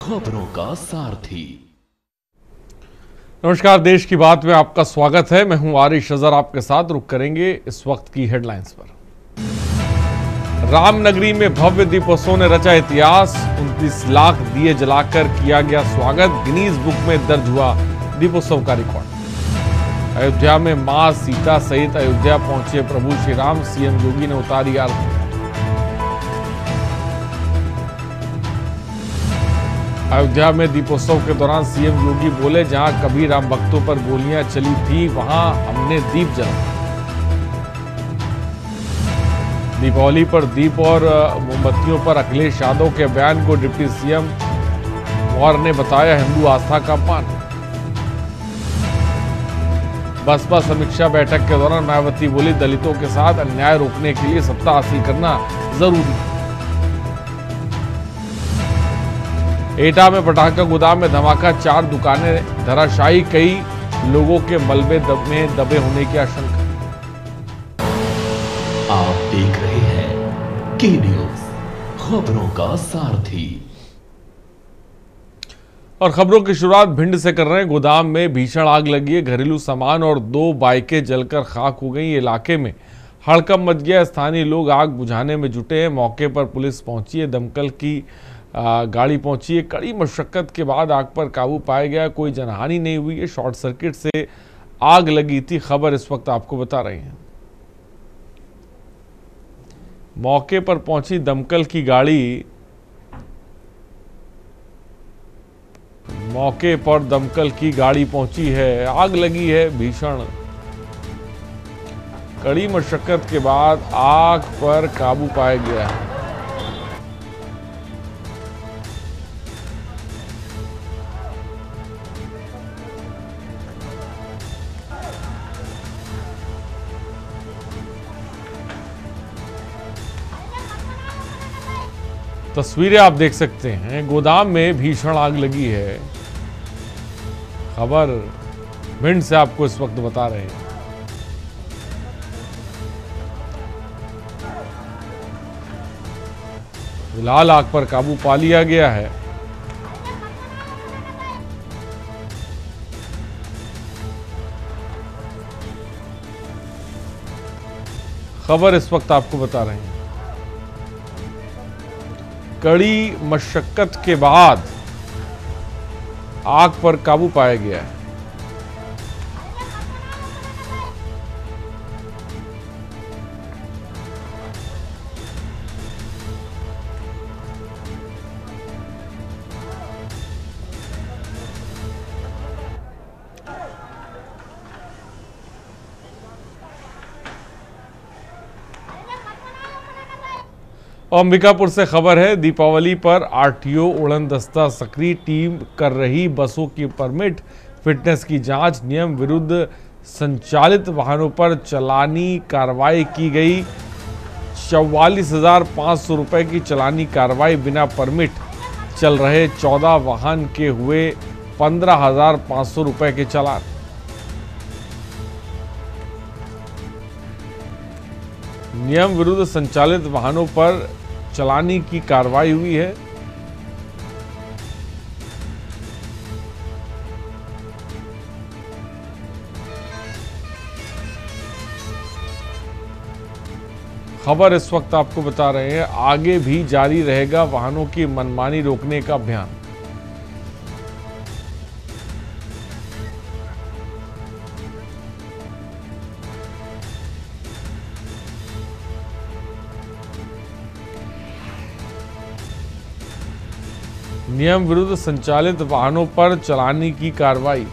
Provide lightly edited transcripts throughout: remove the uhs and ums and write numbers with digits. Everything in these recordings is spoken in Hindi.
खबरों का सारथी। नमस्कार, देश की बात में आपका स्वागत है। मैं हूं आरिश अजहर, आपके साथ रुक करेंगे इस वक्त की हेडलाइंस पर। रामनगरी में भव्य दीपोत्सव ने रचा इतिहास। 29 लाख दिए जलाकर किया गया स्वागत। गिनीज बुक में दर्ज हुआ दीपोत्सव का रिकॉर्ड। अयोध्या में मां सीता सहित अयोध्या पहुंचे प्रभु श्री राम। सीएम योगी ने उतारी आरती। अयोध्या में दीपोत्सव के दौरान सीएम योगी बोले, जहां कभी राम भक्तों पर गोलियां चली थी वहां हमने दीप जलाए। दीपावली पर दीप और मोमबत्तियों पर अखिलेश यादव के बयान को डिप्टी सीएम और ने बताया हिंदू आस्था का अपमान। बसपा समीक्षा बैठक के दौरान मायावती बोली, दलितों के साथ अन्याय रोकने के लिए सत्ता हासिल करना जरूरी है। एटा में पटाखा गोदाम में धमाका, 4 दुकानें धराशायी, कई लोगों के मलबे में दबे होने की आशंका। आप देख रहे हैं के न्यूज, खबरों का सारथी। और खबरों की शुरुआत भिंड से कर रहे हैं। गोदाम में भीषण आग लगी है। घरेलू सामान और 2 बाइकें जलकर खाक हो गई। इलाके में हड़कंप मच गया। स्थानीय लोग आग बुझाने में जुटे हैं। मौके पर पुलिस पहुंची है, दमकल की गाड़ी पहुंची है। कड़ी मशक्कत के बाद आग पर काबू पाया गया। कोई जनहानि नहीं हुई है। शॉर्ट सर्किट से आग लगी थी। खबर इस वक्त आपको बता रहे हैं। मौके पर पहुंची दमकल की गाड़ी। मौके पर दमकल की गाड़ी पहुंची है। आग लगी है भीषण। कड़ी मशक्कत के बाद आग पर काबू पाया गया है। तस्वीरें आप देख सकते हैं। गोदाम में भीषण आग लगी है। खबर भिंड से आपको इस वक्त बता रहे हैं। फिलहाल आग पर काबू पा लिया गया है। खबर इस वक्त आपको बता रहे हैं। कड़ी मशक्कत के बाद आग पर काबू पाया गया है। अंबिकापुर से खबर है। दीपावली पर आरटीओ उड़नदस्ता सक्रिय, टीम कर रही बसों की परमिट फिटनेस की जांच। नियम विरुद्ध संचालित वाहनों पर चालानी कार्रवाई की गई। 44,500 रुपए की चालानी कार्रवाई। बिना परमिट चल रहे 14 वाहन के हुए 15,500 रुपए के चालान। नियम विरुद्ध संचालित वाहनों पर चालानी की कार्रवाई हुई है। खबर इस वक्त आपको बता रहे हैं। आगे भी जारी रहेगा वाहनों की मनमानी रोकने का अभियान। नियम विरुद्ध संचालित वाहनों पर चालानी की कार्रवाई।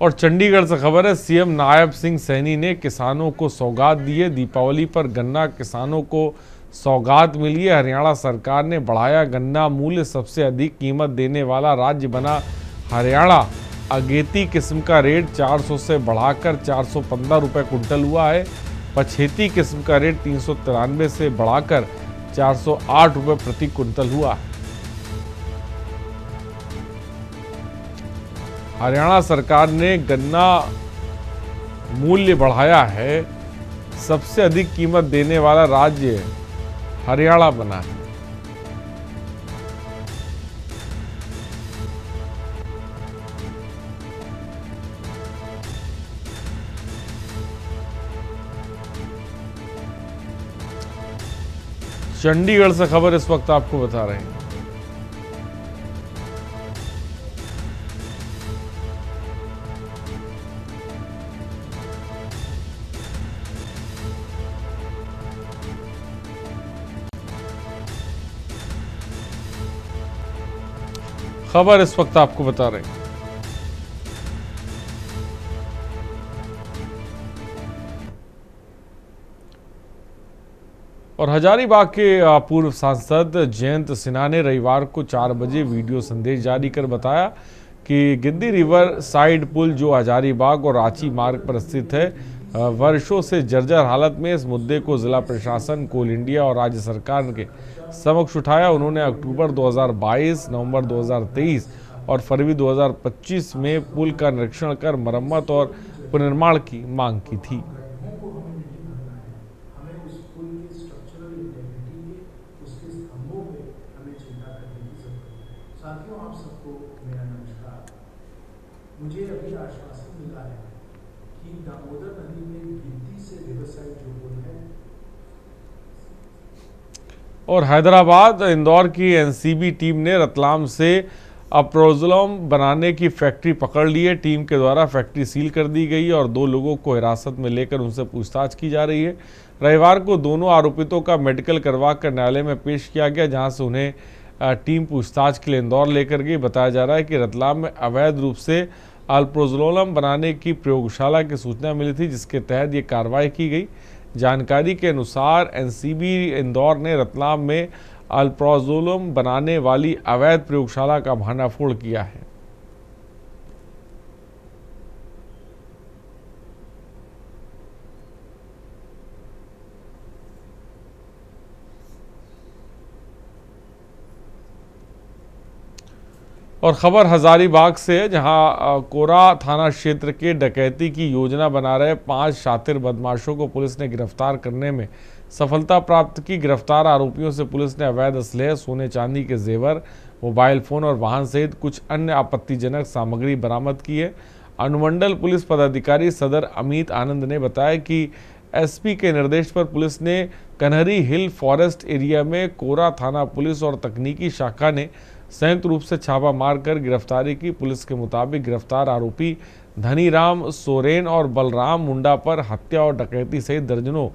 और चंडीगढ़ से खबर है। सीएम नायब सिंह सैनी ने किसानों को सौगात दी है। दीपावली पर गन्ना किसानों को सौगात मिली है। हरियाणा सरकार ने बढ़ाया गन्ना मूल्य। सबसे अधिक कीमत देने वाला राज्य बना हरियाणा। अगेती किस्म का रेट 400 से बढ़ाकर 415 रुपये कुंटल हुआ है। पछेती किस्म का रेट 393 से बढ़ाकर 408 रुपये प्रति कुंटल हुआ है। हरियाणा सरकार ने गन्ना मूल्य बढ़ाया है, सबसे अधिक कीमत देने वाला राज्य हरियाणा बना है। चंडीगढ़ से खबर इस वक्त आपको बता रहे हैं। खबर इस वक्त आपको बता रहे हैं। और हजारीबाग के पूर्व सांसद जयंत सिन्हा ने रविवार को 4 बजे वीडियो संदेश जारी कर बताया कि गिद्दी रिवर साइड पुल जो हजारीबाग और रांची मार्ग पर स्थित है, वर्षों से जर्जर हालत में। इस मुद्दे को जिला प्रशासन, कोल इंडिया और राज्य सरकार के समक्ष उठाया। उन्होंने अक्टूबर 2022, नवंबर 2023 और फरवरी 2025 में पुल का निरीक्षण कर मरम्मत और पुनर्निर्माण की मांग की थी। साथियों, आप सबको मेरा नमस्कार। मुझे अभी आश्वासन मिला है कि दामोदर नदी में गिद्दी से रिवरसाइड जो पुल है। और हैदराबाद इंदौर की एनसीबी टीम ने रतलाम से अप्रोजोलम बनाने की फैक्ट्री पकड़ ली है। टीम के द्वारा फैक्ट्री सील कर दी गई और 2 लोगों को हिरासत में लेकर उनसे पूछताछ की जा रही है। रविवार को दोनों आरोपितों का मेडिकल करवा कर न्यायालय में पेश किया गया, जहां से उन्हें टीम पूछताछ के लिए इंदौर लेकर गई। बताया जा रहा है कि रतलाम में अवैध रूप से अल्प्रोजोलम बनाने की प्रयोगशाला की सूचना मिली थी, जिसके तहत ये कार्रवाई की गई। जानकारी के अनुसार एनसीबी इंदौर ने रतलाम में अल्प्रोजोलम बनाने वाली अवैध प्रयोगशाला का भंडाफोड़ किया है। और खबर हजारीबाग से है, जहां कोरा थाना क्षेत्र के डकैती की योजना बना रहे 5 शातिर बदमाशों को पुलिस ने गिरफ्तार करने में सफलता प्राप्त की। गिरफ्तार आरोपियों से पुलिस ने अवैध असलहे, सोने चांदी के जेवर, मोबाइल फोन और वाहन सहित कुछ अन्य आपत्तिजनक सामग्री बरामद की है। अनुमंडल पुलिस पदाधिकारी सदर अमित आनंद ने बताया कि एसपी के निर्देश पर पुलिस ने कन्हरी हिल फॉरेस्ट एरिया में कोरा थाना पुलिस और तकनीकी शाखा ने संयुक्त रूप से छापा मारकर गिरफ्तारी की। पुलिस के मुताबिक गिरफ्तार आरोपी धनीराम सोरेन और बलराम मुंडा पर हत्या और डकैती सहित दर्जनों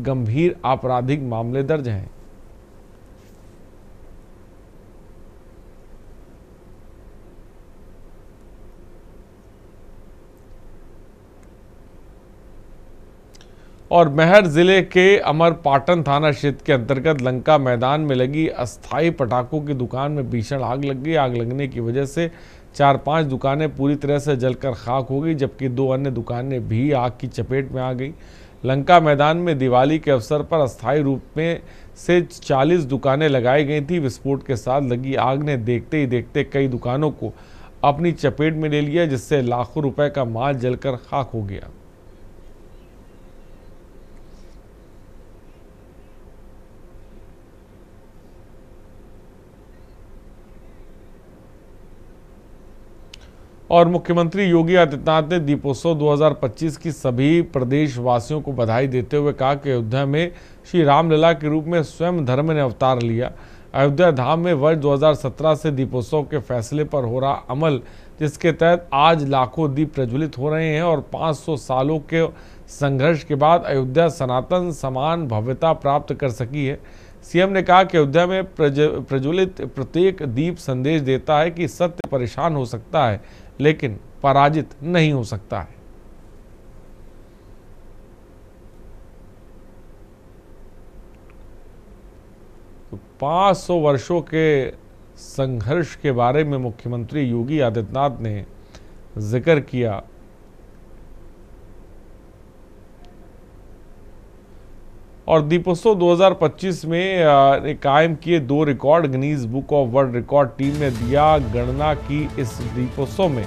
गंभीर आपराधिक मामले दर्ज हैं। और महर जिले के अमरपाटन थाना क्षेत्र के अंतर्गत लंका मैदान में लगी अस्थायी पटाखों की दुकान में भीषण आग लग गई। आग लगने की वजह से 4-5 दुकानें पूरी तरह से जलकर खाक हो गई, जबकि 2 अन्य दुकानें भी आग की चपेट में आ गई। लंका मैदान में दिवाली के अवसर पर अस्थायी रूप में से 40 दुकानें लगाई गई थी। विस्फोट के साथ लगी आग ने देखते ही देखते कई दुकानों को अपनी चपेट में ले लिया, जिससे लाखों रुपए का माल जलकर खाक हो गया। और मुख्यमंत्री योगी आदित्यनाथ ने दीपोत्सव 2025 की सभी प्रदेशवासियों को बधाई देते हुए कहा कि अयोध्या में श्री रामलला के रूप में स्वयं धर्म ने अवतार लिया। अयोध्या धाम में वर्ष 2017 से दीपोत्सव के फैसले पर हो रहा अमल, जिसके तहत आज लाखों दीप प्रज्वलित हो रहे हैं और 500 सालों के संघर्ष के बाद अयोध्या सनातन समान भव्यता प्राप्त कर सकी है। सीएम ने कहा कि अयोध्या में प्रज्वलित प्रत्येक दीप संदेश देता है कि सत्य परेशान हो सकता है, लेकिन पराजित नहीं हो सकता है। तो 500 वर्षों के संघर्ष के बारे में मुख्यमंत्री योगी आदित्यनाथ ने जिक्र किया। और दीपोत्सव 2025 में कायम किए 2 record Guinness book of world record team ने दिया। गणना की इस दीपोत्सव में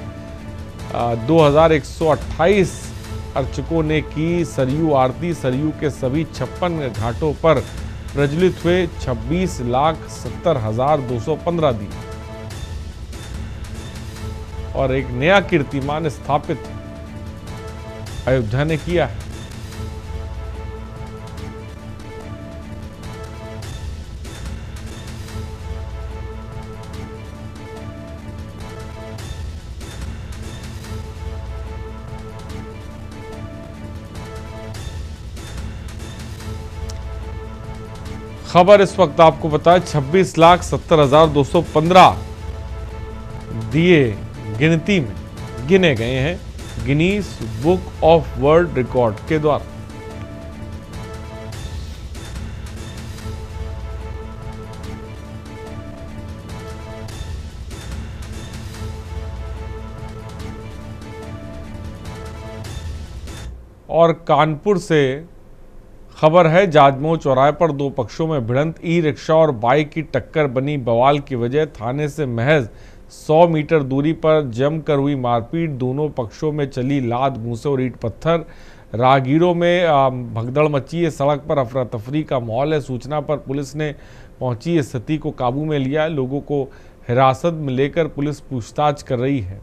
2128 अर्चकों ने की सरयू आरती। सरयू के सभी 56 घाटों पर प्रज्वलित हुए 26,70,215 दीप और एक नया कीर्तिमान स्थापित अयोध्या ने किया है। खबर इस वक्त आपको बताएं, 26,70,215 दिए गिनती में गिने गए हैं Guinness book of world record के द्वारा। और कानपुर से खबर है, जाजमऊ चौराहे पर दो पक्षों में भिड़ंत। ई रिक्शा और बाइक की टक्कर बनी बवाल की वजह। थाने से महज 100 मीटर दूरी पर जमकर हुई मारपीट। दोनों पक्षों में चली लात घूंसे और ईंट पत्थर। राहगीरों में भगदड़ मची है। सड़क पर अफरा तफरी का माहौल है। सूचना पर पुलिस ने पहुंची स्थिति को काबू में लिया। लोगों को हिरासत में लेकर पुलिस पूछताछ कर रही है।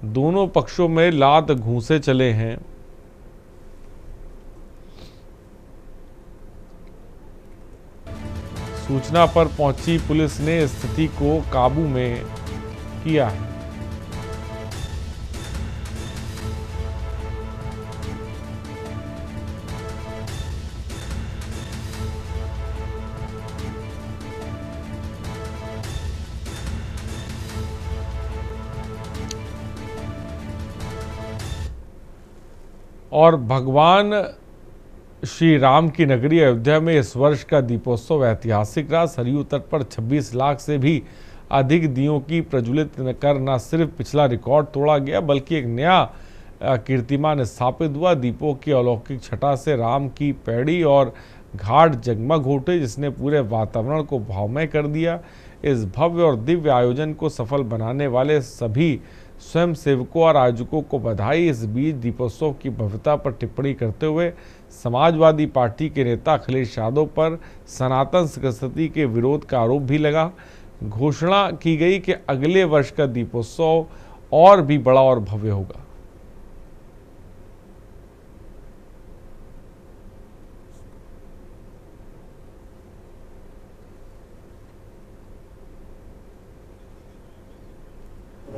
दोनों पक्षों में लात घूंसे चले हैं। सूचना पर पहुंची पुलिस ने स्थिति को काबू में किया है। और भगवान श्री राम की नगरी अयोध्या में इस वर्ष का दीपोत्सव ऐतिहासिक रहा। सरयू तट पर 26 लाख से भी अधिक दियों की प्रज्वलित कर न सिर्फ पिछला रिकॉर्ड तोड़ा गया, बल्कि एक नया कीर्तिमान स्थापित हुआ। दीपों की अलौकिक छटा से राम की पैड़ी और घाट जगमग उठे, जिसने पूरे वातावरण को भावमय कर दिया। इस भव्य और दिव्य आयोजन को सफल बनाने वाले सभी स्वयं सेवकों और आयोजकों को बधाई। इस बीच दीपोत्सव की भव्यता पर टिप्पणी करते हुए समाजवादी पार्टी के नेता अखिलेश यादव पर सनातन संस्कृति के विरोध का आरोप भी लगा। घोषणा की गई कि अगले वर्ष का दीपोत्सव और भी बड़ा और भव्य होगा।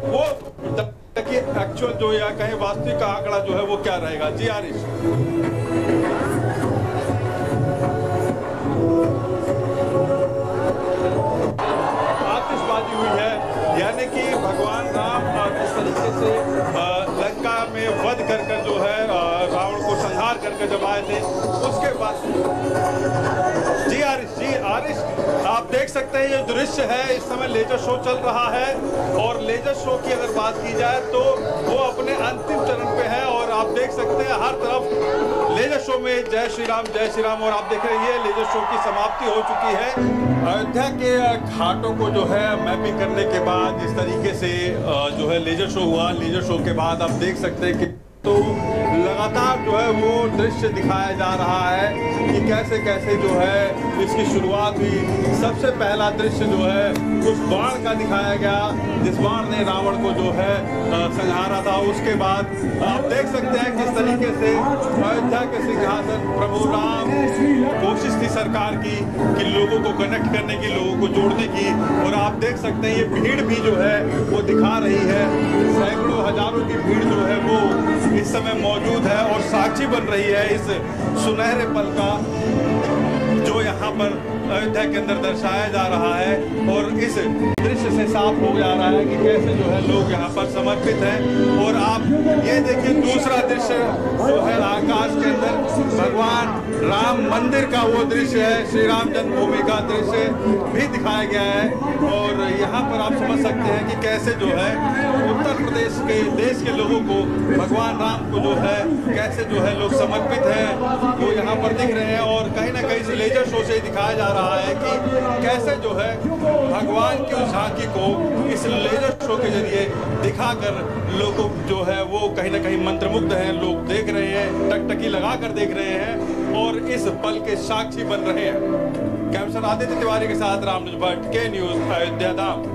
वो देखिए एक्चुअल जो या कहीं वास्तविक आंकड़ा जो है वो क्या रहेगा। जी आरिश, आतिशबाजी हुई है, यानी कि भगवान राम जिस तरीके से लंका में वध कर जो है रावण को संहार करके जब आए थे, उसके बाद जी आरिश आप देख सकते हैं ये दृश्य है। इस समय लेजर शो चल रहा है और लेजर शो की अगर बात की जाए तो वो अपने अंतिम चरण पे है। और आप देख सकते हैं हर तरफ लेजर शो में जय श्री राम और आप देख रहे हैं लेजर शो की समाप्ति हो चुकी है। अयोध्या के घाटों को जो है मैपिंग करने के बाद इस तरीके से जो है लेजर शो हुआ। लेजर शो के बाद आप देख सकते हैं कि तो लगातार जो है वो दृश्य दिखाया जा रहा है कि कैसे कैसे जो है इसकी शुरुआत हुई। सबसे पहला दृश्य जो है उस बाण का दिखाया गया जिस बाण ने रावण को जो है संहारा था। उसके बाद आप देख सकते हैं किस तरीके से अयोध्या के सिंहासन प्रभु राम, कोशिश थी सरकार की कि लोगों को कनेक्ट करने की, लोगों को जोड़ने की। और आप देख सकते हैं ये भीड़ भी जो है वो दिखा रही है। सैकड़ों हजारों की भीड़ जो है वो इस समय मौजूद है और साक्षी बन रही है इस सुनहरे पल का जो यहाँ पर अयोध्या के अंदर दर्शाया जा रहा है। और इस दृश्य से साफ हो जा रहा है कि कैसे जो है लोग यहाँ पर समर्पित हैं। और आप ये देखिए दूसरा दृश्य जो है आकाश के अंदर भगवान राम मंदिर का वो दृश्य है, श्री राम जन्मभूमि का दृश्य भी दिखाया गया है। और यहाँ पर आप समझ सकते हैं कि कैसे जो है उत्तर प्रदेश के देश के लोगों को भगवान राम को जो है कैसे जो है लोग समर्पित हैं वो यहाँ पर दिख रहे हैं। और कहीं ना कहीं से लेजर शो से दिखाया जा रहा रहा है कि कैसे जो है भगवान की उस झांकी को इस लेजर शो के जरिए दिखाकर लोगों जो है वो कहीं ना कहीं मंत्रमुग्ध हैं, लोग देख रहे हैं, टकटकी लगा कर देख रहे हैं और इस पल के साक्षी बन रहे हैं। कैमरा आदित्य तिवारी के साथ रामनुज भट्ट, के न्यूज, अयोध्या धाम।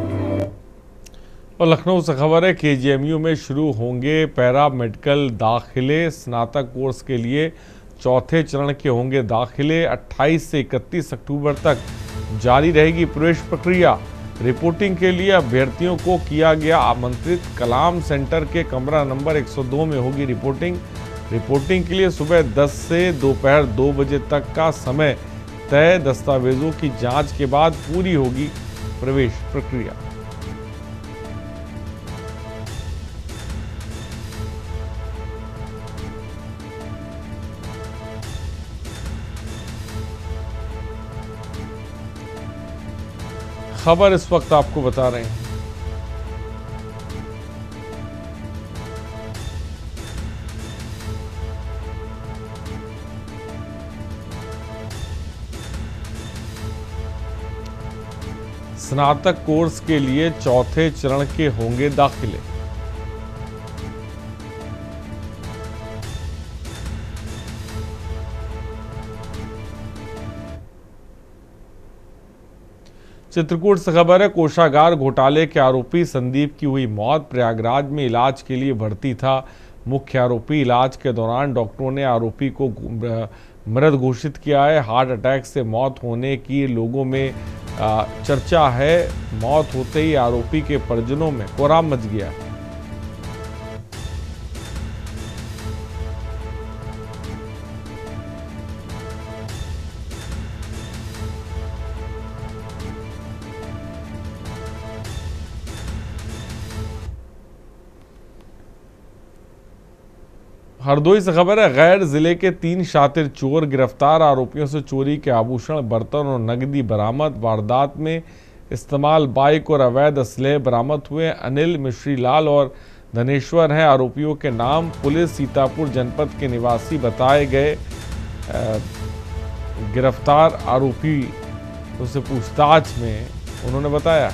और लखनऊ से खबर है, KGMU में शुरू होंगे पैरा मेडिकल दाखिले। स्नातक कोर्स के लिए चौथे चरण के होंगे दाखिले। 28 से 31 अक्टूबर तक जारी रहेगी प्रवेश प्रक्रिया। रिपोर्टिंग के लिए अभ्यर्थियों को किया गया आमंत्रित। कलाम सेंटर के कमरा नंबर 102 में होगी रिपोर्टिंग। रिपोर्टिंग के लिए सुबह 10 से दोपहर 2 बजे तक का समय तय। दस्तावेजों की जांच के बाद पूरी होगी प्रवेश प्रक्रिया। खबर इस वक्त आपको बता रहे हैं, स्नातक कोर्स के लिए चौथे चरण के होंगे दाखिले। चित्रकूट से खबर है, कोषागार घोटाले के आरोपी संदीप की हुई मौत। प्रयागराज में इलाज के लिए भर्ती था मुख्य आरोपी। इलाज के दौरान डॉक्टरों ने आरोपी को मृत घोषित किया है। हार्ट अटैक से मौत होने की लोगों में चर्चा है। मौत होते ही आरोपी के परिजनों में कोहराम मच गया। हरदोई से खबर है, गैर जिले के 3 शातिर चोर गिरफ्तार। आरोपियों से चोरी के आभूषण, बर्तन और नकदी बरामद। वारदात में इस्तेमाल बाइक और अवैध असलहे बरामद हुए। अनिल, मिश्री लाल और धनेश्वर हैं आरोपियों के नाम। पुलिस सीतापुर जनपद के निवासी बताए गए। गिरफ्तार आरोपी उसे पूछताछ में उन्होंने बताया।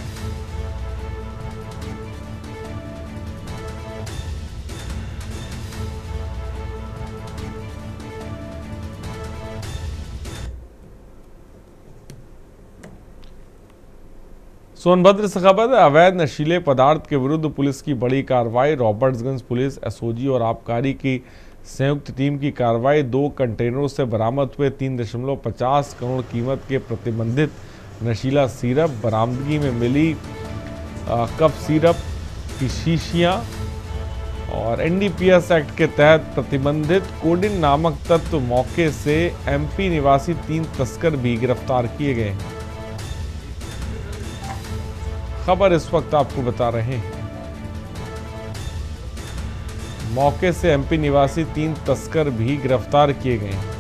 सोनभद्र से खबर है, अवैध नशीले पदार्थ के विरुद्ध पुलिस की बड़ी कार्रवाई। रॉबर्ट्सगंज पुलिस, एसओजी और आबकारी की संयुक्त टीम की कार्रवाई। 2 कंटेनरों से बरामद हुए 3.50 करोड़ कीमत के प्रतिबंधित नशीला सिरप। बरामदगी में मिली कफ सिरप की शीशियां और NDPS एक्ट के तहत प्रतिबंधित कोडिन नामक तत्व। मौके से MP निवासी 3 तस्कर भी गिरफ्तार किए गए हैं। खबर इस वक्त आपको बता रहे हैं, मौके से MP निवासी 3 तस्कर भी गिरफ्तार किए गए हैं।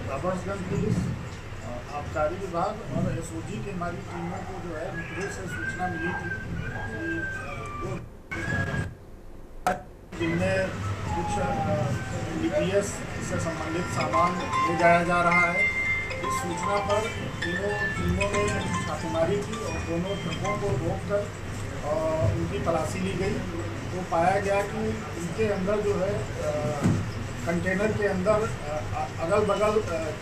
रॉबर्ट्सगंज पुलिस, आबकारी विभाग और एसओजी की हमारी टीमों को जो है मुखबिर से सूचना मिली थी कि जिनमें कुछ NDPS से संबंधित सामान ले जाया जा रहा है। इस सूचना पर तीनों टीमों ने छापेमारी की और दोनों ट्रकों को रोककर उनकी तलाशी ली गई। तो पाया गया कि इनके अंदर जो है कंटेनर के अंदर अगल बगल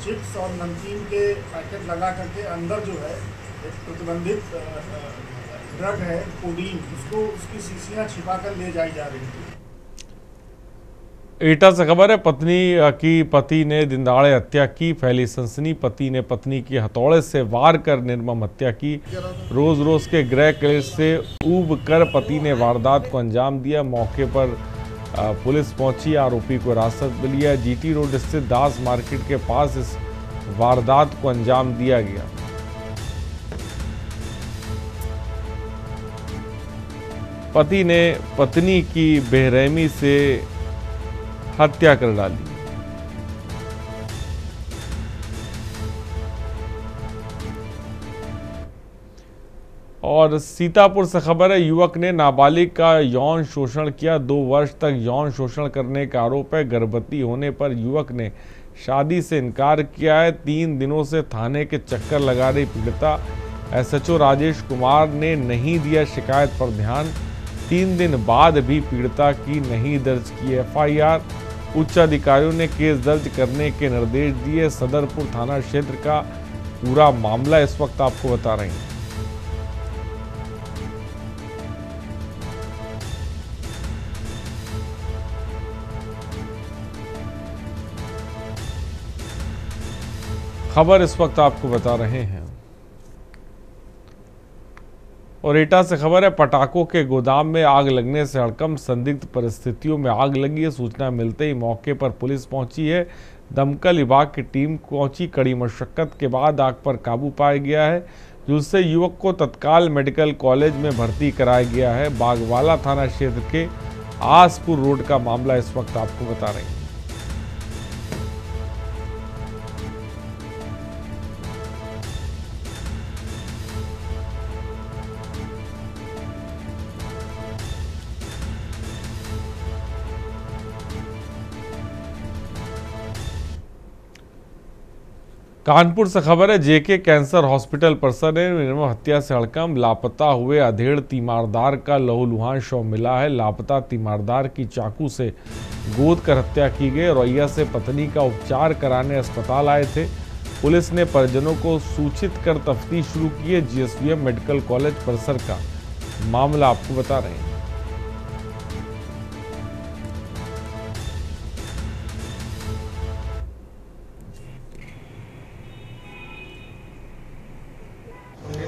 चिप्स और नमकीन के पैकेट लगा करके अंदर जो है एक प्रतिबंधित ड्रग है कोडीन, उसकी शीशियां छिपा कर ले जाई जा रही थी। एटा से खबर है, पत्नी की पति ने दिनदहाड़े हत्या की। फैली सनसनी। पति ने पत्नी की हथौड़े से वार कर निर्मम हत्या की। रोज रोज के गृह क्लेश से ऊब कर पति ने वारदात को अंजाम दिया। मौके पर पुलिस पहुंची, आरोपी को हिरासत में लिया। GT रोड स्थित दास मार्केट के पास इस वारदात को अंजाम दिया गया। पति ने पत्नी की बेरहमी से हत्या कर डाली। और सीतापुर से खबर है, युवक ने नाबालिग का यौन शोषण किया। 2 वर्ष तक यौन शोषण करने का आरोप है। गर्भवती होने पर युवक ने शादी से इनकार किया है। 3 दिनों से थाने के चक्कर लगा रही पीड़िता। एसएचओ राजेश कुमार ने नहीं दिया शिकायत पर ध्यान। 3 दिन बाद भी पीड़िता की नहीं दर्ज की एफआईआर। उच्च अधिकारियों ने केस दर्ज करने के निर्देश दिए। सदरपुर थाना क्षेत्र का पूरा मामला इस वक्त आपको बता रहे हैं। खबर इस वक्त आपको बता रहे हैं। और एटा से खबर है, पटाखों के गोदाम में आग लगने से हड़कंप। संदिग्ध परिस्थितियों में आग लगी है। सूचना मिलते ही मौके पर पुलिस पहुंची है। दमकल विभाग की टीम पहुंची। कड़ी मशक्कत के बाद आग पर काबू पाया गया है, जिससे युवक को तत्काल मेडिकल कॉलेज में भर्ती कराया गया है। बागवाला थाना क्षेत्र के आसपुर रोड का मामला इस वक्त आपको बता रहे हैं। कानपुर से खबर है, जेके कैंसर हॉस्पिटल परिसर में निर्मम हत्या से हड़कंप। लापता हुए अधेड़ तीमारदार का लहूलुहान शव मिला है। लापता तीमारदार की चाकू से गोद कर हत्या की गई। रैया से पत्नी का उपचार कराने अस्पताल आए थे। पुलिस ने परिजनों को सूचित कर तफ्तीश शुरू की है। जीएसवीएम मेडिकल कॉलेज परिसर का मामला आपको बता रहे हैं।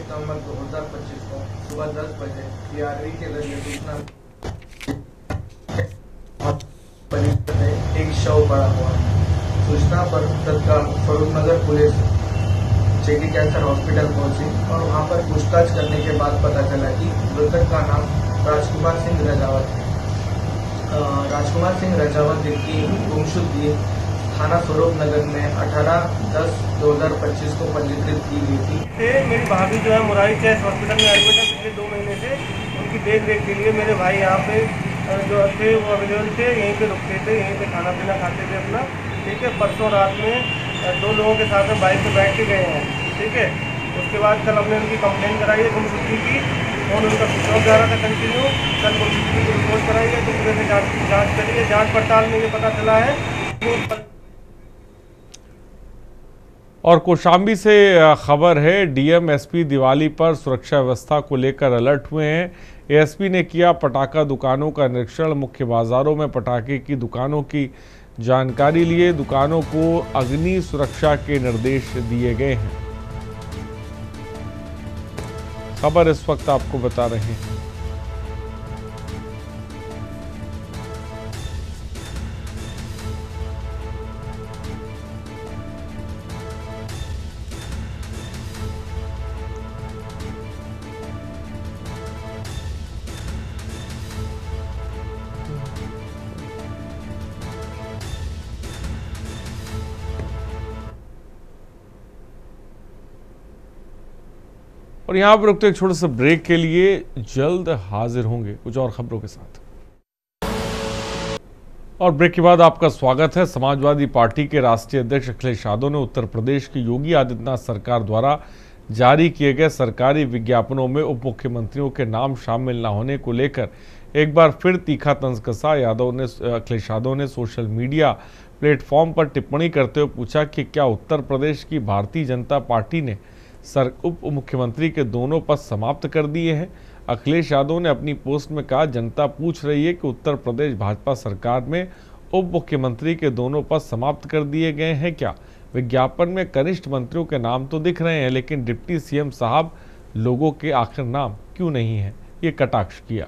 नवंबर 2025 को सुबह 10 बजे टीआरवी के जरिए सूचना एक शव पड़ा हुआ। सूचना पर तत्काल फरूखनगर पुलिस जेके कैंसर हॉस्पिटल पहुंची और वहां पर पूछताछ करने के बाद पता चला कि मृतक का नाम राजकुमार सिंह रजावत है। राजकुमार सिंह रजावत की गुमशुदगी थाना स्वरूपनगर में 18/10/2025 को पंजीकृत की गई थी। मेरी भाभी जो है मुरारी चेस्ट हॉस्पिटल में एडमिट है पिछले 2 महीने से। उनकी देख रेख के लिए मेरे भाई यहाँ पे जो थे वो अवेलेबल थे, यहीं पे रुकते थे, यहीं पे खाना पीना खाते थे अपना। ठीक है, परसों रात में 2 लोगों के साथ में बाइक पे बैठ के गए हैं। ठीक है, उसके बाद कल हमने उनकी कंप्लेन कराई है गुमशुदगी की और उनका स्विच ऑफ जा रहा था कंटिन्यू। कल गुमशुदगी की रिपोर्ट कराई है तो पूरे से जाँच करी है। जाँच पड़ताल में ये पता चला है कि और कौशाम्बी से खबर है, डीएम एसपी दिवाली पर सुरक्षा व्यवस्था को लेकर अलर्ट हुए हैं। एएसपी ने किया पटाखा दुकानों का निरीक्षण। मुख्य बाजारों में पटाखे की दुकानों की जानकारी लिए। दुकानों को अग्नि सुरक्षा के निर्देश दिए गए हैं। खबर इस वक्त आपको बता रहे हैं। और यहाँ पर रुकते एक छोटे से ब्रेक के लिए, जल्द हाजिर होंगे कुछ और खबरों के साथ। और ब्रेक के बाद आपका स्वागत है। समाजवादी पार्टी के राष्ट्रीय अध्यक्ष अखिलेश यादव ने उत्तर प्रदेश की योगी आदित्यनाथ सरकार द्वारा जारी किए गए सरकारी विज्ञापनों में उप मुख्यमंत्रियों के नाम शामिल न होने को लेकर एक बार फिर तीखा तंज कसा। अखिलेश यादव ने सोशल मीडिया प्लेटफॉर्म पर टिप्पणी करते हुए पूछा कि क्या उत्तर प्रदेश की भारतीय जनता पार्टी ने उप मुख्यमंत्री के दोनों पद समाप्त कर दिए हैं। अखिलेश यादव ने अपनी पोस्ट में कहा, जनता पूछ रही है कि उत्तर प्रदेश भाजपा सरकार में उप मुख्यमंत्री के दोनों पद समाप्त कर दिए गए हैं क्या? विज्ञापन में कनिष्ठ मंत्रियों के नाम तो दिख रहे हैं, लेकिन डिप्टी सीएम साहब लोगों के आखिर नाम क्यों नहीं है? ये कटाक्ष किया।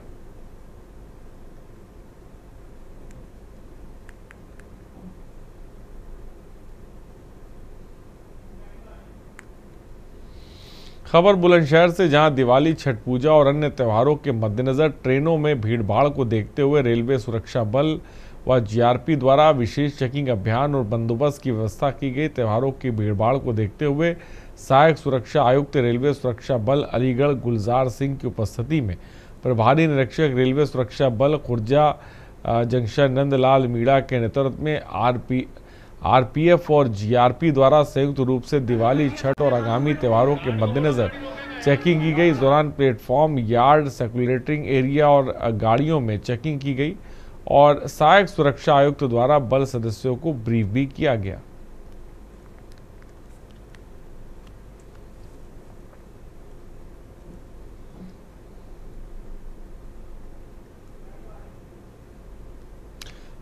खबर बुलंदशहर से, जहां दिवाली, छठ पूजा और अन्य त्योहारों के मद्देनजर ट्रेनों में भीड़भाड़ को देखते हुए रेलवे सुरक्षा बल व जीआरपी द्वारा विशेष चेकिंग अभियान और बंदोबस्त की व्यवस्था की गई। त्योहारों की भीड़भाड़ को देखते हुए सहायक सुरक्षा आयुक्त रेलवे सुरक्षा बल अलीगढ़ गुलजार सिंह की उपस्थिति में प्रभारी निरीक्षक रेलवे सुरक्षा बल खुर्जा जंक्शन नंदलाल मीणा के नेतृत्व में आरपीएफ और जीआरपी द्वारा संयुक्त रूप से दिवाली, छठ और आगामी त्योहारों के मद्देनजर चेकिंग की गई। इस दौरान प्लेटफॉर्म, यार्ड, सर्कुलेटिंग एरिया और गाड़ियों में चेकिंग की गई और सहायक सुरक्षा आयुक्त द्वारा बल सदस्यों को ब्रीफ भी किया गया।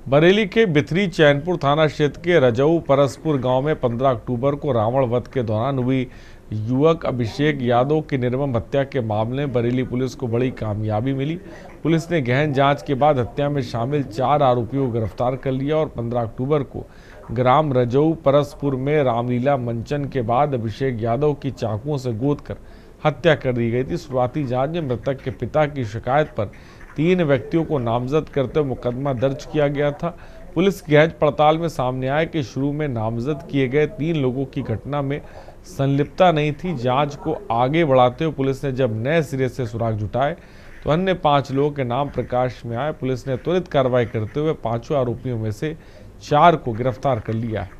बरेली के बिथरी चैनपुर थाना क्षेत्र के रजऊ परसपुर गांव में 15 अक्टूबर को रावण वध के दौरान हुई युवक अभिषेक यादव की निर्मम हत्या के मामले में बरेली पुलिस को बड़ी कामयाबी मिली। पुलिस ने गहन जांच के बाद हत्या में शामिल 4 आरोपियों को गिरफ्तार कर लिया और 15 अक्टूबर को ग्राम रजऊ परसपुर में रामलीला मंचन के बाद अभिषेक यादव की चाकुओं से गोद कर हत्या कर दी गई थी। शुरुआती जांच में मृतक के पिता की शिकायत पर 3 व्यक्तियों को नामजद करते हुए मुकदमा दर्ज किया गया था। पुलिस की जांच पड़ताल में सामने आया कि शुरू में नामजद किए गए 3 लोगों की घटना में संलिप्तता नहीं थी। जांच को आगे बढ़ाते हुए पुलिस ने जब नए सिरे से सुराग जुटाए तो अन्य 5 लोगों के नाम प्रकाश में आए। पुलिस ने त्वरित कार्रवाई करते हुए 5 आरोपियों में से 4 को गिरफ्तार कर लिया है।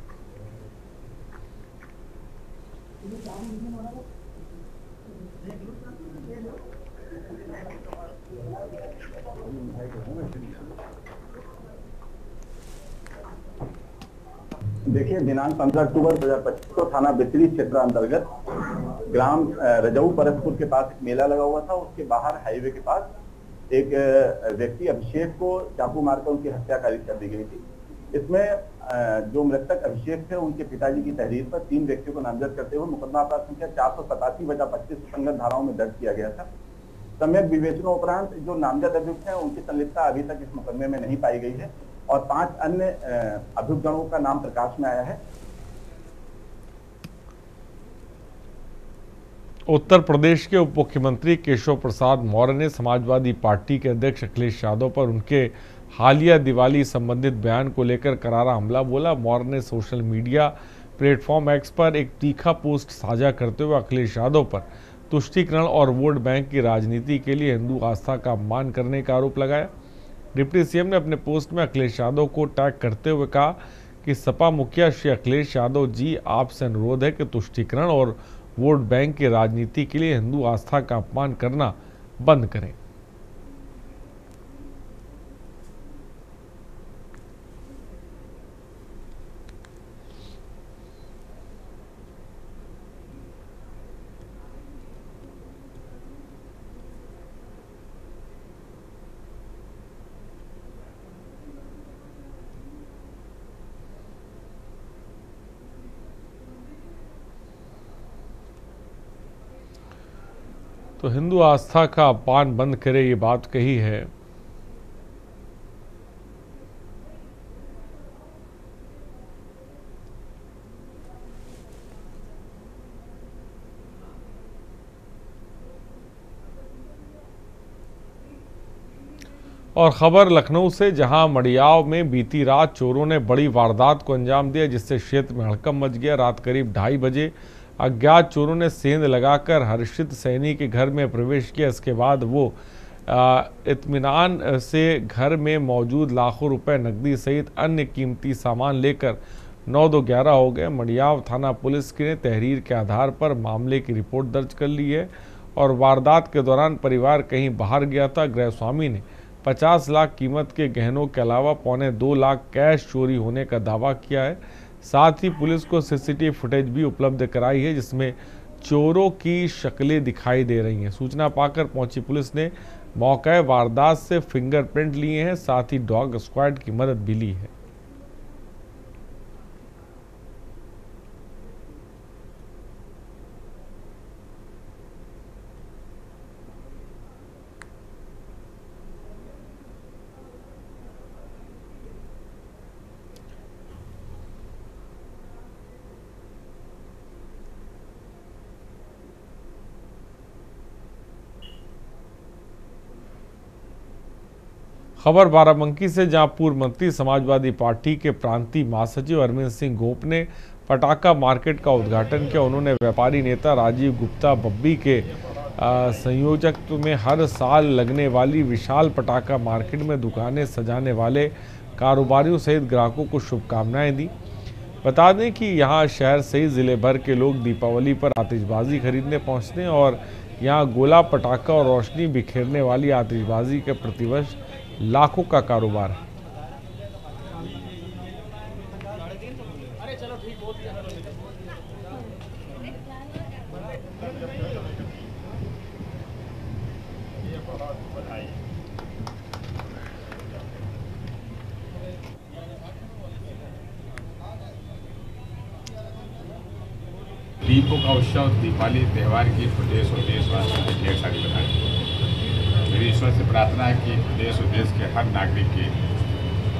देखिए, दिनांक 15 अक्टूबर 2025 को थाना बिथरी क्षेत्र अंतर्गत ग्राम रजऊ परसपुर के पास एक मेला लगा हुआ था। उसके बाहर हाईवे के पास एक व्यक्ति अभिषेक को चाकू मारकर उनकी हत्या कर दी गई थी। इसमें जो मृतक अभिषेक थे उनके पिताजी की तहरीर पर 3 व्यक्तियों को नामजद करते हुए मुकदमा अपराध संख्या 487/25 संगत धाराओं में दर्ज किया गया था। सम्यक विवेचना उपरांत जो नामजद अभियुक्त हैं उनकी संलिप्तता अभी तक इस मुकदमे में नहीं पाई गई है और 5 अन्य अभियुक्तों का नाम प्रकाश में आया है। उत्तर प्रदेश के उप मुख्यमंत्री केशव प्रसाद मौर्य ने समाजवादी पार्टी के अध्यक्ष अखिलेश यादव पर उनके हालिया दिवाली संबंधित बयान को लेकर करारा हमला बोला। मौर्य ने सोशल मीडिया प्लेटफॉर्म एक्स पर एक तीखा पोस्ट साझा करते हुए अखिलेश यादव पर तुष्टीकरण और वोट बैंक की राजनीति के लिए हिंदू आस्था का अपमान करने का आरोप लगाया। डिप्टी सीएम ने अपने पोस्ट में अखिलेश यादव को टैग करते हुए कहा कि सपा मुखिया श्री अखिलेश यादव जी, आपसे अनुरोध है कि तुष्टीकरण और वोट बैंक की राजनीति के लिए हिंदू आस्था का अपमान करना बंद करें। तो हिंदू आस्था का अपमान बंद करे, ये बात कही है। और खबर लखनऊ से, जहां मडियाव में बीती रात चोरों ने बड़ी वारदात को अंजाम दिया, जिससे क्षेत्र में हड़कंप मच गया। रात करीब 2:30 बजे अज्ञात चोरों ने सेंध लगाकर हर्षित सैनी के घर में प्रवेश किया। इसके बाद वो इत्मीनान से घर में मौजूद लाखों रुपए नकदी सहित अन्य कीमती सामान लेकर 9-2-11 हो गए। मडियाव थाना पुलिस ने तहरीर के आधार पर मामले की रिपोर्ट दर्ज कर ली है और वारदात के दौरान परिवार कहीं बाहर गया था। गृह स्वामी ने 50 लाख कीमत के गहनों के अलावा 2.25 लाख कैश चोरी होने का दावा किया है। साथ ही पुलिस को सीसीटीवी फुटेज भी उपलब्ध कराई है, जिसमें चोरों की शक्लें दिखाई दे रही हैं। सूचना पाकर पहुंची पुलिस ने मौके वारदात से फिंगरप्रिंट लिए हैं, साथ ही डॉग स्क्वाड की मदद भी ली है। खबर बाराबंकी से, जहां पूर्व मंत्री समाजवादी पार्टी के प्रांतीय महासचिव अरविंद सिंह गोप ने पटाखा मार्केट का उद्घाटन किया। उन्होंने व्यापारी नेता राजीव गुप्ता बब्बी के संयोजकत्व में हर साल लगने वाली विशाल पटाखा मार्केट में दुकानें सजाने वाले कारोबारियों सहित ग्राहकों को शुभकामनाएं दी। बता दें कि यहां शहर सहित जिले भर के लोग दीपावली पर आतिशबाजी खरीदने पहुंचते हैं और यहां गोला, पटाखा और रोशनी बिखेरने वाली आतिशबाजी के प्रतिवर्ष लाखों का कारोबार है। दीपों का उत्सव दीपावली त्यौहार की प्रदेश और देशवासियों को ढेर सारी बधाई। मेरी ईश्वर से प्रार्थना है कि प्रदेश और देश के हर नागरिक के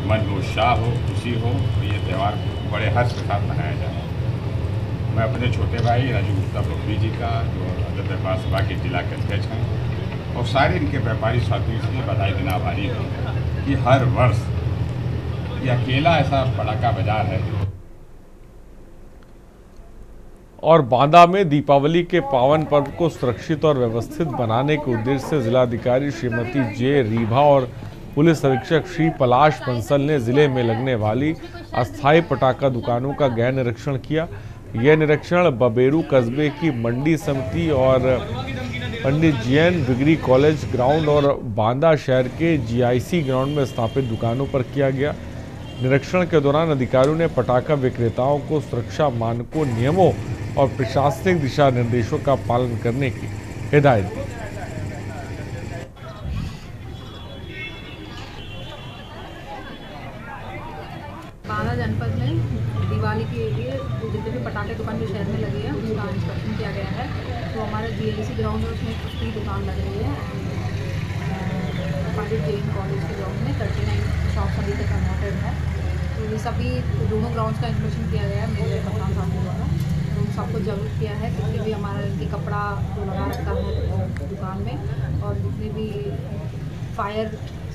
मन में उत्साह हो, खुशी हो और ये त्यौहार बड़े हर्ष के साथ मनाया जाए। मैं अपने छोटे भाई राजीव गुप्ता बब्बी जी का, जो आदत व्यापार सभा के जिला के अध्यक्ष हैं, और सारे इनके व्यापारी साथियों से बधाई देना आभारी हूँ कि हर वर्ष ये अकेला ऐसा पटाखा बाजार है। और बांदा में दीपावली के पावन पर्व को सुरक्षित और व्यवस्थित बनाने के उद्देश्य से जिलाधिकारी श्रीमती जे रीभा और पुलिस अधीक्षक श्री पलाश बंसल ने जिले में लगने वाली अस्थायी पटाखा दुकानों का गहन निरीक्षण किया। यह निरीक्षण बबेरू कस्बे की मंडी समिति और पंडित जीएन डिग्री कॉलेज ग्राउंड और बांदा शहर के जीआईसी ग्राउंड में स्थापित दुकानों पर किया गया। निरीक्षण के दौरान अधिकारियों ने पटाखा विक्रेताओं को सुरक्षा मानकों, नियमों और प्रशासनिक दिशा निर्देशों का पालन करने की हिदायत दी। बांदा जनपद में दिवाली के लिए जितने भी पटाखे दुकान जो शहर में लगे हैं उसका इंस्पेक्शन किया गया है। तो हमारा जीआईसी ग्राउंड है, उसमें 50 दुकान लग रही है। पंडित जैन कॉलेज के ग्राउंड में 39 शॉप्स अभी तक अनॉटेड है। तो ये सभी दोनों ग्राउंड्स का इंस्पेक्शन किया गया है मेरे कप्तान साहब के द्वारा। तो उन सबको जरूर किया है जितने भी हमारा इनके कपड़ा जो लगा रखा है दुकान में, और जितने भी फायर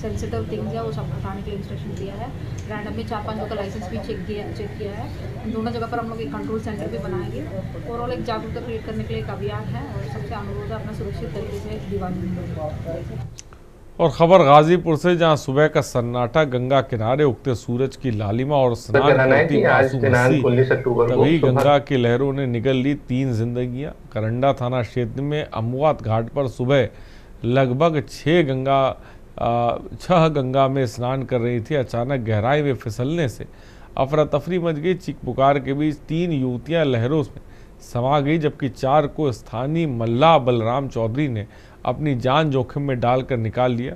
सेंसिटिव थिंग्स है वो सब हटाने के लिए इंस्ट्रक्शन दिया है। रैंडमली 4-5 का लाइसेंस भी चेक किया है। इन दोनों जगह पर हम लोग एक कंट्रोल सेंटर भी बनाएंगे। ओवरऑल एक जागरूकता क्रिएट करने के लिए एक अभियान है और सबसे अनुरोध है अपना सुरक्षित तरीके से दिवाली। और खबर गाजीपुर से, जहां सुबह का सन्नाटा, गंगा किनारे उगते सूरज की लालिमा और स्नान करती मासूम हंसी, तभी गंगा की लहरों ने निगल ली 3 जिंदगियां। करंडा थाना क्षेत्र में अमवात घाट पर सुबह लगभग 6 गंगा में स्नान कर रही थी। अचानक गहराई में फिसलने से अफरा तफरी मच गई। चीख पुकार के बीच 3 युवतियां लहरों में समा गई, जबकि 4 को स्थानीय मल्ला बलराम चौधरी ने अपनी जान जोखिम में डालकर निकाल लिया।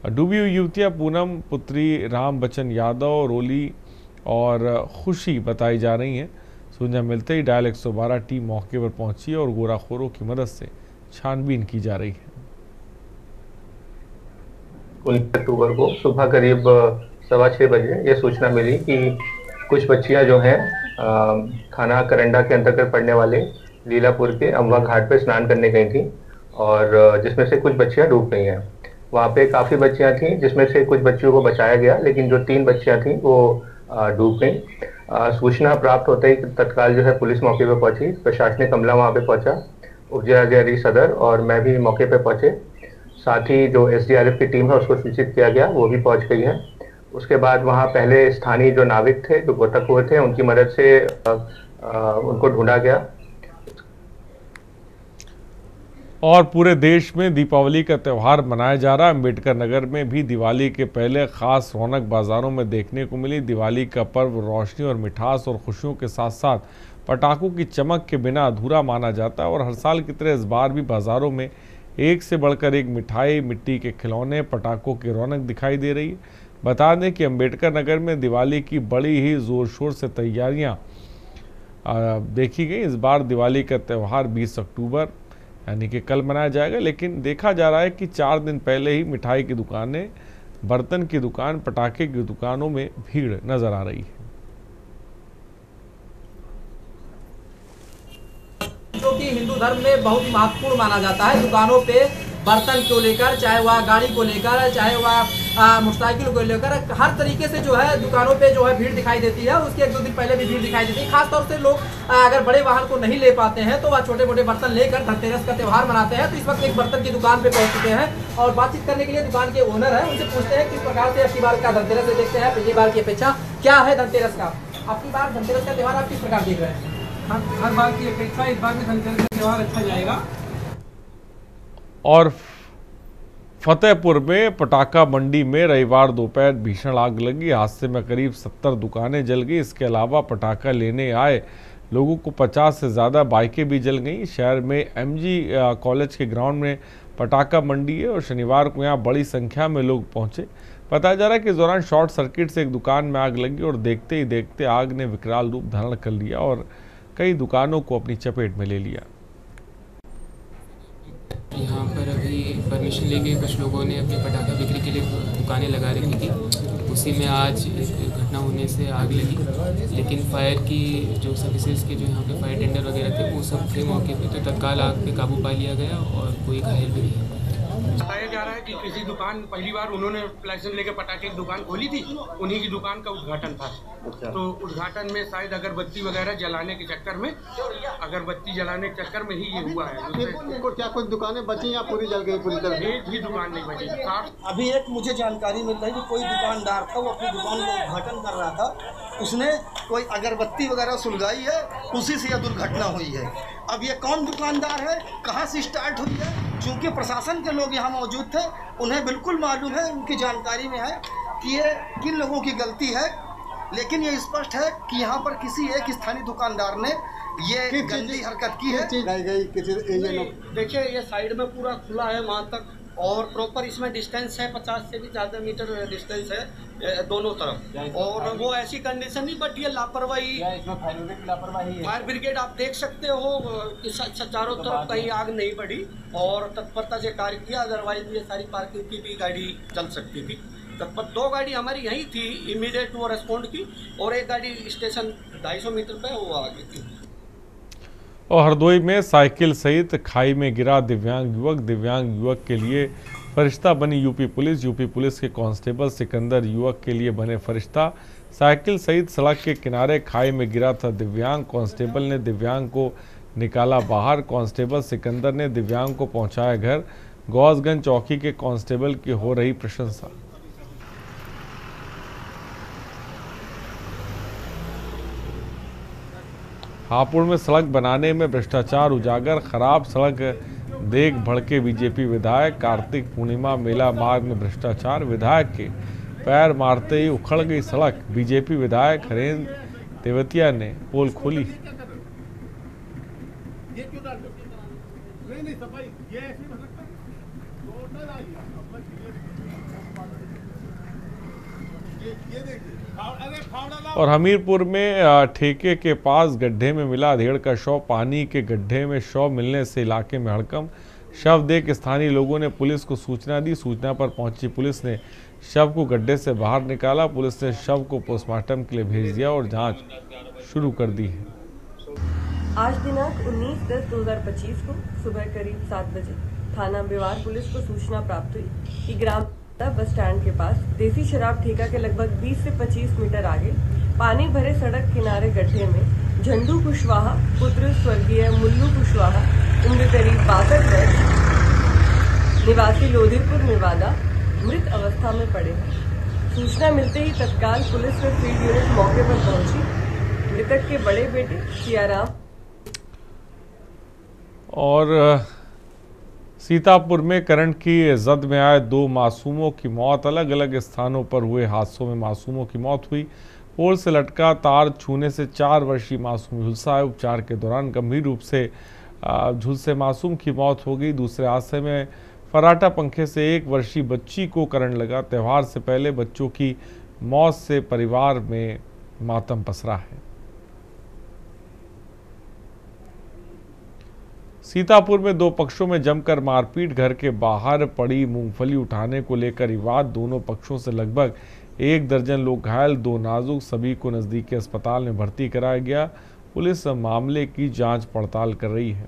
डूबी हुई युवतियां पूनम पुत्री राम बच्चन यादव, रोली और खुशी बताई जा रही हैं। सूचना मिलते ही डायल 112 टीम मौके पर पहुंची और गोराखोरों की मदद से छानबीन की जा रही है। 19 अक्टूबर को सुबह करीब 6:15 बजे ये सूचना मिली कि कुछ बच्चियां जो हैं थाना करंडा के अंतर्गत पड़ने वाले लीलापुर के अमवा घाट पर स्नान करने गई थी, और जिसमें से कुछ बच्चियां डूब गई हैं। वहाँ पे काफ़ी बच्चियां थीं, जिसमें से कुछ बच्चियों को बचाया गया, लेकिन जो 3 बच्चियां थीं वो डूब गई। सूचना प्राप्त होते ही तत्काल जो है पुलिस मौके पर पहुंची, प्रशासनिक अमला वहाँ पे पहुंचा, उपजिलाधिकारी सदर और मैं भी मौके पर पहुंचे। साथ ही जो SDRF की टीम है उसको सूचित किया गया, वो भी पहुँच गई है। उसके बाद वहाँ पहले स्थानीय जो नाविक थे, जो गोताखोर थे, उनकी मदद से उनको ढूंढा गया। और पूरे देश में दीपावली का त्यौहार मनाया जा रहा है। अम्बेडकर नगर में भी दिवाली के पहले खास रौनक बाजारों में देखने को मिली। दिवाली का पर्व रोशनी और मिठास और खुशियों के साथ साथ पटाखों की चमक के बिना अधूरा माना जाता है। और हर साल की तरह इस बार भी बाजारों में एक से बढ़कर एक मिठाई, मिट्टी के खिलौने, पटाखों की रौनक दिखाई दे रही है। बता दें कि अम्बेडकर नगर में दिवाली की बड़ी ही ज़ोर शोर से तैयारियां देखी गई। इस बार दिवाली का त्यौहार 20 अक्टूबर यानी कि कल मनाया जाएगा, लेकिन देखा जा रहा है कि 4 दिन पहले ही मिठाई की दुकानें, बर्तन की दुकान, पटाखे की दुकानों में भीड़ नजर आ रही है। जो कि हिंदू धर्म में बहुत महत्वपूर्ण माना जाता है। दुकानों पे बर्तन को लेकर, चाहे वह गाड़ी को लेकर, चाहे वह मोटरसाइकिल को लेकर हर तरीके से जो है दुकानों पे जो है भीड़ दिखाई देती है। उसके 1-2 दिन पहले भी भीड़ दिखाई देती है। खासतौर से लोग अगर बड़े वाहन को नहीं ले पाते हैं तो वह छोटे मोटे बर्तन लेकर धनतेरस का त्यौहार मनाते हैं। तो इस वक्त एक बर्तन की दुकान पे पहुंच चुके हैं और बातचीत करने के लिए दुकान के ओनर है, उनसे पूछते हैं किस प्रकार से आपकी बार का धनतेरस से देखते हैं, पिछली बार की अपेक्षा क्या है धनतेरस का, आपकी बार धनतेरस का त्यौहार आप किस प्रकार देख रहे हैं? हर बार की अपेक्षा इस बार भी धनतेरस का त्यौहार अच्छा जाएगा। और फतेहपुर में पटाखा मंडी में रविवार दोपहर भीषण आग लगी। हादसे में करीब 70 दुकानें जल गई। इसके अलावा पटाखा लेने आए लोगों को 50 से ज़्यादा बाइकें भी जल गईं। शहर में एमजी कॉलेज के ग्राउंड में पटाखा मंडी है और शनिवार को यहाँ बड़ी संख्या में लोग पहुँचे। बताया जा रहा है कि इस दौरान शॉर्ट सर्किट से एक दुकान में आग लगी और देखते ही देखते आग ने विकराल रूप धारण कर लिया और कई दुकानों को अपनी चपेट में ले लिया। यहाँ पर अभी परमिशन लेके कुछ लोगों ने अपनी पटाखा बिक्री के लिए दुकानें लगा रखी थी। उसी में आज एक घटना होने से आग लगी, लेकिन फायर की जो सर्विसेज के जो यहाँ पे फायर टेंडर वगैरह थे वो सब थे मौके पे, तो तत्काल आग पे काबू पा लिया गया और कोई घायल भी नहीं। बताया जा रहा है कि किसी दुकान पहली बार उन्होंने लाइसेंस लेके पटाखे की दुकान खोली थी, उन्हीं की दुकान का उद्घाटन था। तो उद्घाटन में शायद अगरबत्ती वगैरह जलाने के चक्कर में ही ये हुआ है। क्या कुछ दुकानें बची या पूरी जल गई? पूरी तरह एक भी दुकान नहीं बची। अभी एक मुझे जानकारी मिल रही है कि कोई दुकानदार था, वो अपनी दुकान का उद्घाटन कर रहा था, उसने कोई अगरबत्ती वगैरह सुलगाई है, उसी से यह दुर्घटना हुई है। अब ये कौन दुकानदार है, कहाँ से स्टार्ट हुई है, चूँकि प्रशासन के लोग यहाँ मौजूद थे, उन्हें बिल्कुल मालूम है, उनकी जानकारी में है कि ये किन लोगों की गलती है। लेकिन ये स्पष्ट है कि यहाँ पर किसी एक स्थानीय दुकानदार ने ये गंदी हरकत की है। देखिए ये साइड में पूरा खुला है वहाँ तक, और प्रॉपर इसमें डिस्टेंस है 50 से भी ज़्यादा मीटर डिस्टेंस है दोनों तरफ, और वो ऐसी कंडीशन नहीं, बट ये लापरवाही, फायर ब्रिगेड आप देख सकते हो कि चारों तरफ कहीं आग नहीं बढ़ी और तत्परता से कार्य किया, अदरवाइज ये सारी पार्किंग की भी गाड़ी चल सकती थी। तत्पर 2 गाड़ी हमारी यहीं थी इमीडिएट वो रेस्पॉन्ड की, और एक गाड़ी स्टेशन 250 मीटर पे वो आ गई थी। और हरदोई में साइकिल सहित खाई में गिरा दिव्यांग युवक के लिए फरिश्ता बनी यूपी पुलिस के कांस्टेबल सिकंदर युवक के लिए बने फरिश्ता। साइकिल सहित सड़क के किनारे खाई में गिरा था दिव्यांग। कांस्टेबल ने दिव्यांग को निकाला बाहर। कांस्टेबल सिकंदर ने दिव्यांग को पहुंचाया घर। गौसगंज चौकी के कांस्टेबल की हो रही प्रशंसा। हापुड़ में सड़क बनाने में भ्रष्टाचार उजागर। खराब सड़क देख भड़के बीजेपी विधायक। कार्तिक पूर्णिमा मेला मार्ग में भ्रष्टाचार। विधायक के पैर मारते ही उखड़ गई सड़क। बीजेपी विधायक हरेंद्र तेवतिया ने पोल खोली। और हमीरपुर में ठेके के पास गड्ढे में मिला अधेड़ का शव। पानी के गड्ढे में शव मिलने से इलाके में हड़कंप। शव देख स्थानीय लोगों ने पुलिस को सूचना दी। सूचना पर पहुंची पुलिस ने शव को गड्ढे से बाहर निकाला। पुलिस ने शव को पोस्टमार्टम के लिए भेज दिया और जांच शुरू कर दी है। आज दिनांक 19/10/2025 को सुबह करीब 7 बजे थाना बिवार पुलिस को सूचना प्राप्त हुई कि ग्राम बस स्टैंड के पास देसी शराब ठेका के लगभग 20 से 25 मीटर आगे पानी भरे सड़क किनारे गड्ढे में झंडू कुशवाहा पुत्र स्वर्गीय मुल्लू कुशवाहा उम्र करीब 62 वर्ष निवासी लोधीपुर नेवादा मृत अवस्था में पड़े हैं। सूचना मिलते ही तत्काल पुलिस व फील्ड यूनिट मौके पर पहुंची। मृतक के बड़े बेटे सियाराम और सीतापुर में करंट की जद में आए 2 मासूमों की मौत। अलग अलग स्थानों पर हुए हादसों में मासूमों की मौत हुई। पोल से लटका तार छूने से 4 वर्षीय मासूम झुलसा है। उपचार के दौरान गंभीर रूप से झुलसे मासूम की मौत हो गई। दूसरे हादसे में फराटा पंखे से 1 वर्षीय बच्ची को करंट लगा। त्यौहार से पहले बच्चों की मौत से परिवार में मातम पसरा है। सीतापुर में 2 पक्षों में जमकर मारपीट। घर के बाहर पड़ी मूंगफली उठाने को लेकर विवाद। दोनों पक्षों से लगभग 1 दर्जन लोग घायल, 2 नाजुक। सभी को नजदीकी अस्पताल में भर्ती कराया गया। पुलिस मामले की जांच पड़ताल कर रही है।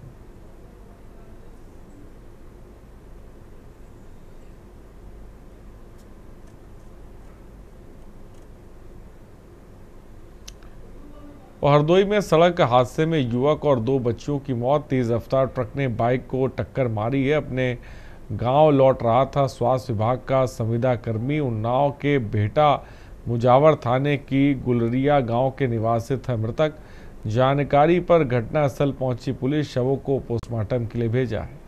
और हरदोई में सड़क हादसे में युवक और 2 बच्चियों की मौत। तेज रफ्तार ट्रक ने बाइक को टक्कर मारी है। अपने गांव लौट रहा था स्वास्थ्य विभाग का संविदा कर्मी। उन्नाव के बेहटा मुजावर थाने की गुलरिया गांव के निवासी था मृतक। जानकारी पर घटनास्थल पहुंची पुलिस शवों को पोस्टमार्टम के लिए भेजा है।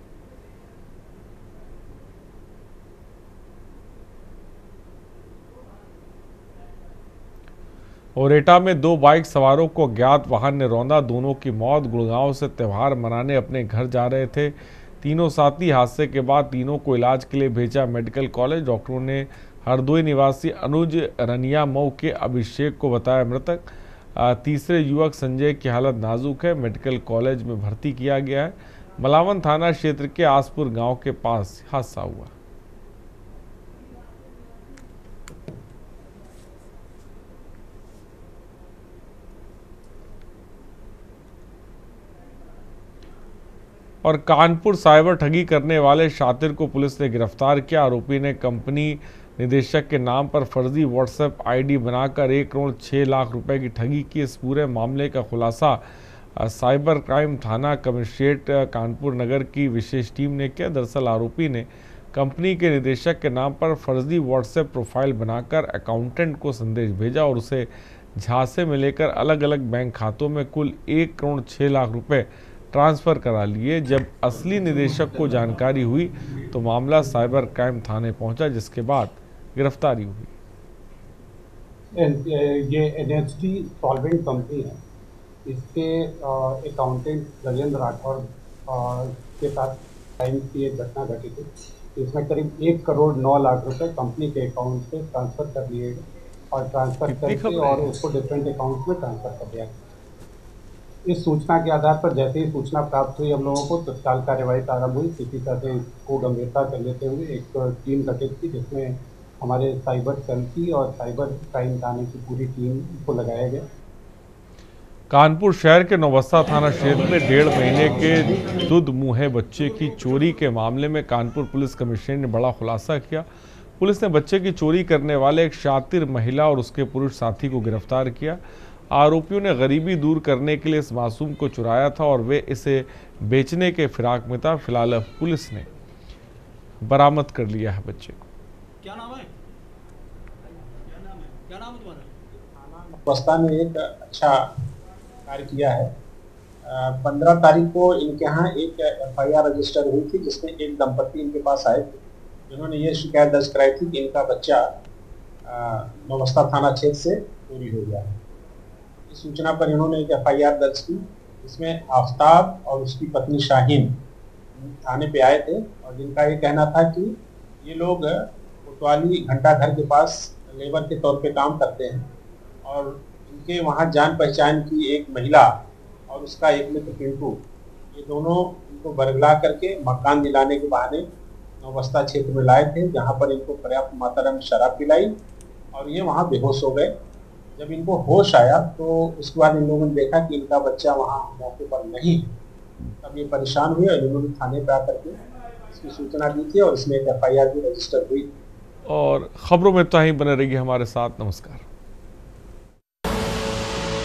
ओरेटा में 2 बाइक सवारों को अज्ञात वाहन ने रौंदा। दोनों की मौत। गुड़गांव से त्यौहार मनाने अपने घर जा रहे थे तीनों साथी। हादसे के बाद तीनों को इलाज के लिए भेजा मेडिकल कॉलेज। डॉक्टरों ने हरदोई निवासी अनुज रनिया मऊ के अभिषेक को बताया मृतक। तीसरे युवक संजय की हालत नाजुक है, मेडिकल कॉलेज में भर्ती किया गया है। मलावन थाना क्षेत्र के आसपुर गांव के पास हादसा हुआ। और कानपुर साइबर ठगी करने वाले शातिर को पुलिस ने गिरफ्तार किया। आरोपी ने कंपनी निदेशक के नाम पर फर्जी व्हाट्सएप आईडी बनाकर 1 करोड़ 6 लाख रुपए की ठगी की। इस पूरे मामले का खुलासा साइबर क्राइम थाना कमिश्नरेट कानपुर नगर की विशेष टीम ने किया। दरअसल आरोपी ने कंपनी के निदेशक के नाम पर फर्जी व्हाट्सएप प्रोफाइल बनाकर अकाउंटेंट को संदेश भेजा और उसे झांसे में लेकर अलग अलग बैंक खातों में कुल 1 करोड़ 6 लाख रुपए ट्रांसफर करा लिए। जब असली निदेशक को जानकारी हुई तो मामला साइबर क्राइम थाने पहुंचा, जिसके बाद गिरफ्तारी हुई। ये NHT सॉल्वेंट कंपनी है। इसके अकाउंटेंट गजेंद्र राठौर के साथ टाइम की एक घटना घटी थी। इसमें करीब 1 करोड़ 9 लाख रुपए कंपनी के अकाउंट से ट्रांसफर कर लिए गए और ट्रांसफर करके और उसको डिफरेंट अकाउंट में ट्रांसफर कर दिया गया। इस सूचना के आधार पर जैसे ही सूचना प्राप्त हुई हम लोगों को तत्काल कार्यवाही प्रारंभ हुई। किसी तरह से इसको गंभीरता से लेते हुए एक टीम गठित की, जिसमें हमारे साइबर सेल की और साइबर क्राइम थाने की पूरी टीम को लगाया गया। कानपुर शहर के नौबस्ता थाना क्षेत्र में 1.5 महीने के दुध मुहे बच्चे की चोरी के मामले में कानपुर पुलिस कमिश्नर ने बड़ा खुलासा किया। पुलिस ने बच्चे की चोरी करने वाले एक शातिर महिला और उसके पुरुष साथी को गिरफ्तार किया। आरोपियों ने गरीबी दूर करने के लिए इस मासूम को चुराया था और वे इसे बेचने के फिराक में था। फिलहाल पुलिस ने बरामद कर लिया है बच्चे को। क्या नाम है? क्या नाम है तुम्हारा? नौबस्ता में एक अच्छा कार्य किया है। 15 तारीख को इनके यहाँ एक FIR रजिस्टर हुई थी, जिसमें एक दंपति इनके पास आए थे, जिन्होंने ये शिकायत दर्ज कराई थी कि इनका बच्चा नौबस्ता थाना क्षेत्र से चोरी हो गया है। इस सूचना पर इन्होंने एक FIR दर्ज की, जिसमें आफ्ताब और उसकी पत्नी शाहीन थाने पे आए थे और जिनका ये कहना था कि ये लोग कोतवाली घंटा घर के पास लेबर के तौर पे काम करते हैं और इनके वहाँ जान पहचान की एक महिला और उसका एक मित्र पिंटू, ये दोनों इनको बरगला करके मकान दिलाने के बहाने नौबस्ता क्षेत्र में लाए थे, जहाँ पर इनको पर्याप्त मात्रा में शराब पिलाई और ये वहाँ बेहोश हो गए। जब इनको होश आया तो उसके बाद इन लोगों ने देखा कि इनका बच्चा वहाँ मौके पर नहीं है। तब ये परेशान हुए और इन्होंने थाने पर आकर के इसकी सूचना दी थी और इसमें एक FIR भी रजिस्टर हुई। और खबरों में तो ही बने रहिए हमारे साथ। नमस्कार।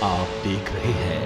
आप देख रहे हैं